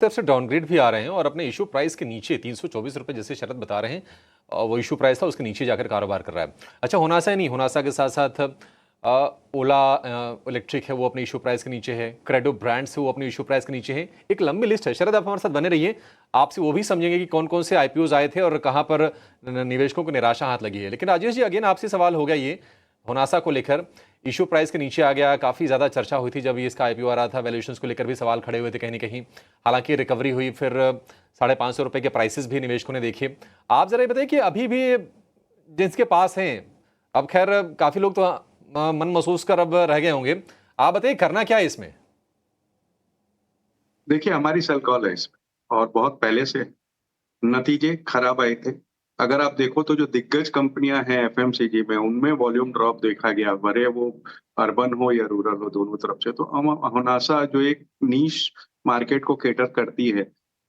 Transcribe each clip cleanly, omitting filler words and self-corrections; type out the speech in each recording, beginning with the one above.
तरफ से डाउनग्रेड भी आ रहे हैं और अपने इशू प्राइस के नीचे 324 रुपए जैसे शरद बता रहे हैं, वो इशू प्राइस था उसके नीचे जाकर कारोबार कर रहा है। अच्छा, होनासा ही नहीं, होनासा के साथ साथ ओला इलेक्ट्रिक है, वो अपने इशू प्राइस के नीचे है। क्रेडो ब्रांड्स है, वो अपने इशू प्राइस के नीचे है। एक लंबी लिस्ट है। शरद, आप हमारे साथ बने रहिए, आपसे वो भी समझेंगे कि कौन कौन से आईपीओज आए थे और कहाँ पर निवेशकों को निराशा हाथ लगी है। लेकिन राजेश जी, अगेन आपसे सवाल हो गया ये होनासा को लेकर, इशू प्राइस के नीचे आ गया। काफ़ी ज़्यादा चर्चा हुई थी जब ये इसका आईपीओ आ रहा था, वैल्यूएशंस को लेकर भी सवाल खड़े हुए थे कहीं ना कहीं। हालांकि रिकवरी हुई, फिर 550 रुपए के प्राइसेस भी निवेशकों ने देखे। आप जरा ये बताइए कि अभी भी जिसके पास हैं, अब खैर काफ़ी लोग तो मन महसूस कर अब रह गए होंगे, आप बताइए करना क्या है इसमें? देखिए, हमारी सेल कॉल है इसमें और बहुत पहले से नतीजे खराब आए थे। अगर आप देखो तो जो दिग्गज कंपनियां हैं एफएमसीजी में, उनमें वॉल्यूम ड्रॉप देखा गया, भले वो अर्बन हो या रूरल हो, दोनों तरफ से। तो होनासा जो एक नीश मार्केट को कैटर करती है,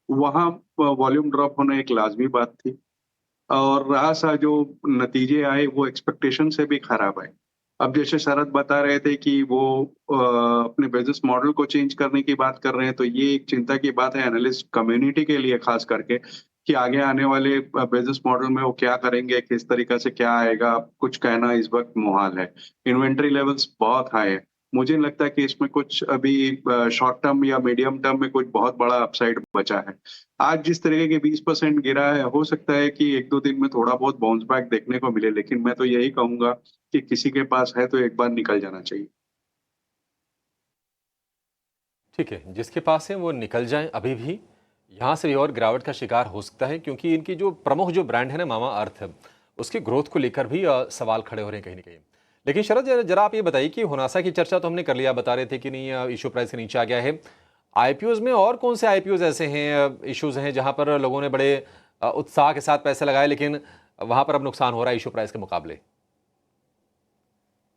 वहाँ वॉल्यूम ड्रॉप होना एक लाजमी बात थी। और रहा जो नतीजे आए, वो एक्सपेक्टेशन से भी खराब आए। अब जैसे शरद बता रहे थे कि वो अपने बिज़नेस मॉडल को चेंज करने की बात कर रहे हैं, तो ये एक चिंता की बात है एनालिस्ट कम्युनिटी के लिए, ख़ास करके कि आगे आने वाले बिज़नेस मॉडल में वो क्या करेंगे, किस तरीक़े से क्या आएगा, कुछ कहना इस वक़्त मुहाल है। इन्वेंटरी लेवल्स बहुत हाई है। मुझे नहीं लगता कि इसमें कुछ अभी शॉर्ट टर्म या मीडियम टर्म में कुछ बहुत बड़ा अपसाइड बचा है। आज जिस तरीके के 20% गिरा है, हो सकता है कि 1-2 दिन में थोड़ा बहुत बाउंस बैक देखने को मिले, लेकिन मैं तो यही कहूँगा कि किसी के पास है तो एक बार निकल जाना चाहिए। ठीक है, जिसके पास है वो निकल जाएं अभी भी। यहाँ से भी और गिरावट का शिकार हो सकता है, क्योंकि इनकी जो प्रमुख जो ब्रांड है ना, मामा अर्थ, उसकी ग्रोथ को लेकर भी सवाल खड़े हो रहे हैं कहीं ना कहीं। लेकिन शरद, जरा आप ये बताइए कि होनासा की चर्चा तो हमने कर लिया, बता रहे थे कि नहीं इशू प्राइस के नीचे आ गया है। आईपीओज में और कौन से आईपीओज ऐसे हैं, इश्यूज हैं जहां पर लोगों ने बड़े उत्साह के साथ पैसे लगाए, लेकिन वहां पर अब नुकसान हो रहा है इशू प्राइस के मुकाबले?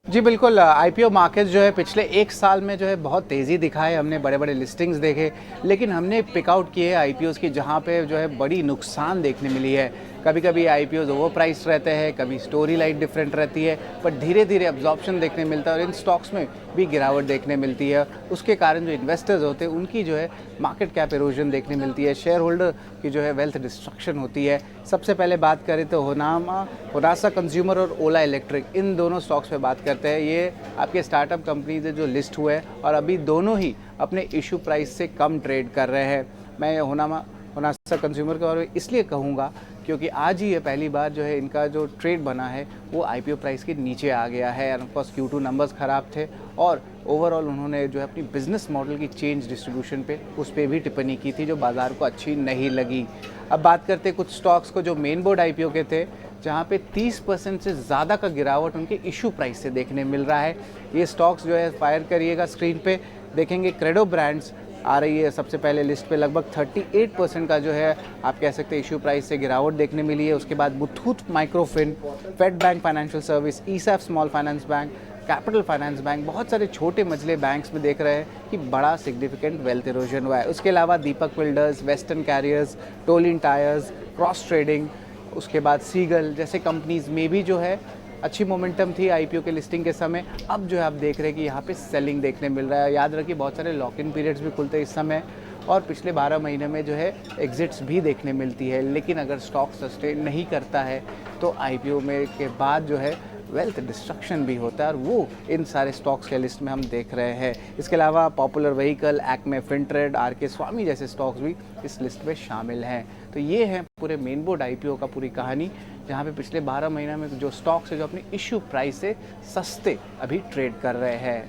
जी बिल्कुल, आईपीओ मार्केट जो है पिछले 1 साल में जो है बहुत तेज़ी दिखाए। हमने बड़े-बड़े लिस्टिंग्स देखे, लेकिन हमने पिक आउट किए आईपीओज़ की जहाँ पे जो है बड़ी नुकसान देखने मिली है। कभी-कभी आईपीओज़ ओवर प्राइस्ड रहते हैं, कभी स्टोरी लाइन डिफरेंट रहती है, पर धीरे-धीरे अब्जॉर्प्शन देखने मिलता है और इन स्टॉक्स में भी गिरावट देखने मिलती है। उसके कारण जो इन्वेस्टर्स होते हैं उनकी जो है मार्केट कैप इरोजन देखने मिलती है, शेयर होल्डर की जो है वेल्थ डिस्ट्रक्शन होती है। सबसे पहले बात करें तो होनासा कंज्यूमर और ओला इलेक्ट्रिक, इन दोनों स्टॉक्स पे बात करते हैं। ये आपके स्टार्टअप कंपनीज जो लिस्ट हुए हैं और अभी दोनों ही अपने इशू प्राइस से कम ट्रेड कर रहे हैं। मैं होनासा कंज्यूमर के बारे में इसलिए कहूँगा क्योंकि आज ही ये पहली बार जो है इनका जो ट्रेड बना है वो आईपीओ प्राइस के नीचे आ गया है। End of course Q2 numbers ख़राब थे और ओवरऑल उन्होंने जो है अपनी बिज़नेस मॉडल की चेंज डिस्ट्रीब्यूशन पे उस पर भी टिप्पणी की थी जो बाज़ार को अच्छी नहीं लगी। अब बात करते हैं कुछ स्टॉक्स को जो मेन बोर्ड आईपीओ के थे, जहाँ पे 30% से ज़्यादा का गिरावट उनके इशू प्राइस से देखने मिल रहा है। ये स्टॉक्स जो है फायर करिएगा स्क्रीन पे, देखेंगे क्रेडो ब्रांड्स आ रही है सबसे पहले लिस्ट पे, लगभग 38% का जो है आप कह सकते हैं इशू प्राइस से गिरावट देखने मिली है। उसके बाद Muthoot microfin, fed bank financial service, ESAF small finance bank, capital finance bank, बहुत सारे छोटे मझले बैंक्स में देख रहे हैं कि बड़ा सिग्निफिकेंट वेल्थ इरोजन हुआ है। उसके अलावा Deepak builders, western carriers, Tolin tyres, cross trading, उसके बाद सीगल जैसे कंपनीज में भी जो है अच्छी मोमेंटम थी आईपीओ के लिस्टिंग के समय। अब जो है आप देख रहे हैं कि यहाँ पे सेलिंग देखने मिल रहा है। याद रखिए बहुत सारे लॉक इन पीरियड्स भी खुलते हैं इस समय और पिछले 12 महीने में जो है एग्जिट्स भी देखने मिलती है। लेकिन अगर स्टॉक सस्टेन नहीं करता है तो आईपीओ में के बाद जो है वेल्थ डिस्ट्रक्शन भी होता है और वो इन सारे स्टॉक्स के लिस्ट में हम देख रहे हैं। इसके अलावा पॉपुलर व्हीकल, एक्मे फिनट्रेड, आरके स्वामी जैसे स्टॉक्स भी इस लिस्ट में शामिल हैं। तो ये है पूरे मेन बोर्ड आईपीओ का पूरी कहानी, जहाँ पे पिछले 12 महीने में जो स्टॉक्स है जो अपने इश्यू प्राइस से सस्ते अभी ट्रेड कर रहे हैं।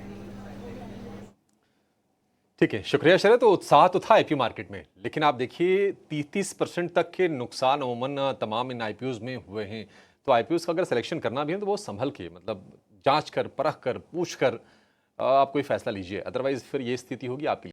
ठीक है, शुक्रिया शरद। तो उत्साह तो था आईपीओ मार्केट में, लेकिन आप देखिए 30% तक के नुकसान अमूमन तमाम इन आईपीओज में हुए हैं। तो आईपीओज का अगर सिलेक्शन करना भी है तो वो संभल के, मतलब जांच कर, परख कर, पूछ कर आप कोई फैसला लीजिए, अदरवाइज फिर ये स्थिति होगी आपकी।